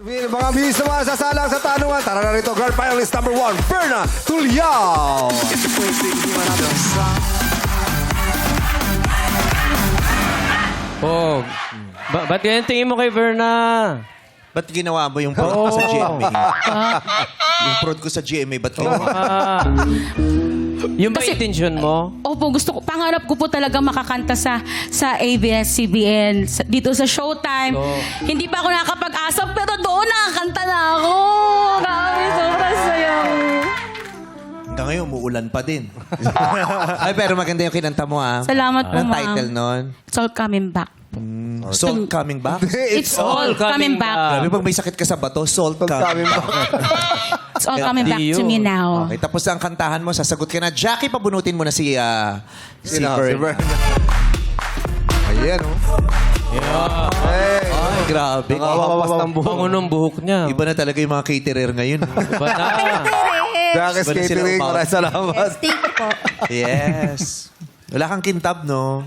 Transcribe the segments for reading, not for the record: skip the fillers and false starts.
Mga bis na masasalang sa tanungan. Tara na rito, girl finalist number 1, Berna Tuliao. Oh, ba't yan tingin mo kay Verna? Ba't ginawa mo yung prod ko sa GMA? Yung prod ko sa GMA, ba't ginawa? Yung ba Kasi- intention mo? Opo, pangarap ko po talaga makakanta sa ABS-CBN, dito sa Showtime. Hindi pa ako nakakapag-asa, pero doon nakakanta na ako. Grabe, sobrang saya. Hanggang ngayon, umuulan pa din. Ay, pero maganda yung kinanta mo, ah. Salamat po, Anong ma'am. title nun? It's all coming back. Salt Coming Back? It's all coming back. Grabe, pag may sakit ka sa bato, Salt Coming Back. It's all coming back to me now. Okay, tapos ang kantahan mo, sasagot ka na. Jackie, pabunutin mo na si Si Bern. Berna. Ayan, oh. Ay, grabe. Nakawawas ng buhok. Bango ng buhok niya. Iba na talaga yung mga caterer ngayon. Iba na. Jackie Iba na sila Catering, umaw. maraming salamat. Yes. Wala kang kintab, no?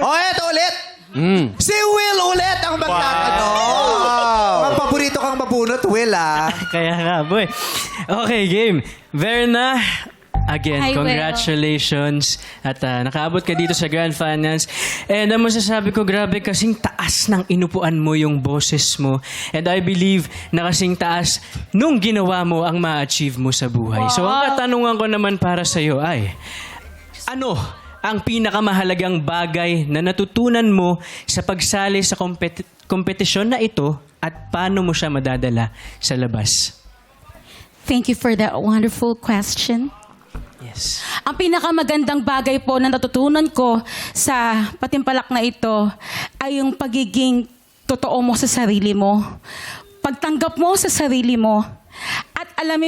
Oh, eto ulit! Si Will ulit ang magtatanong. Ang paborito kang mabunot, Will, ah. Kaya nga, boy. Okay, game. Verna, again, Hi, Will. congratulations. At nakaabot ka dito sa Grand Finals. And ang masasabi ko, grabe, kasing taas ng inupuan mo yung boses mo. And I believe na kasing taas nung ginawa mo ang ma-achieve mo sa buhay. So ang katanungan ko naman para sa'yo ay, ano ang pinakamahalagang bagay na natutunan mo sa pagsali sa kompetisyon na ito at paano mo siya madadala sa labas? Thank you for that wonderful question. Yes. Ang pinakamagandang bagay po na natutunan ko sa patimpalak na ito ay yung pagiging totoo mo sa sarili mo. Pagtanggap mo sa sarili mo at alam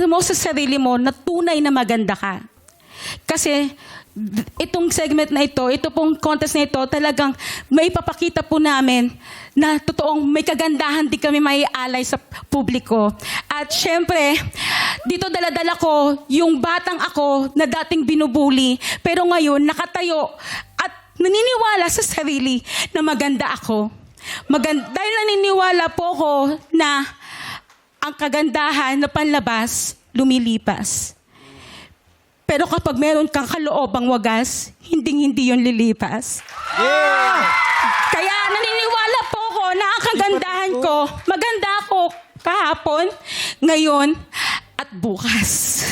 mo sa sarili mo na tunay na maganda ka. Kasi itong segment na ito pong contest na ito, talagang may papakita po namin na totoong may kagandahan din kami may alay sa publiko. At syempre, dito daladala ko yung batang ako na dating binubuli, pero ngayon nakatayo at naniniwala sa sarili na maganda ako. Dahil naniniwala po ko na ang kagandahan na panlabas, lumilipas. Pero kapag meron kang kaloobang wagas, hindi yun lilipas. Kaya naniniwala po ko na ang kagandahan ko, maganda ako kahapon, ngayon, at bukas.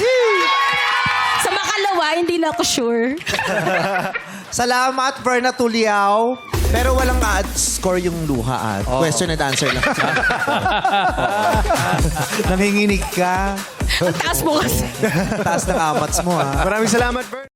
Sa makalawa, hindi na ako sure. Salamat, Berna Tuliao. Pero walang score yung luha, ah. Question and answer lang. Nanginginig ka. Ang taas bukas. Taas ng amats mo, ah. Maraming salamat, Berna.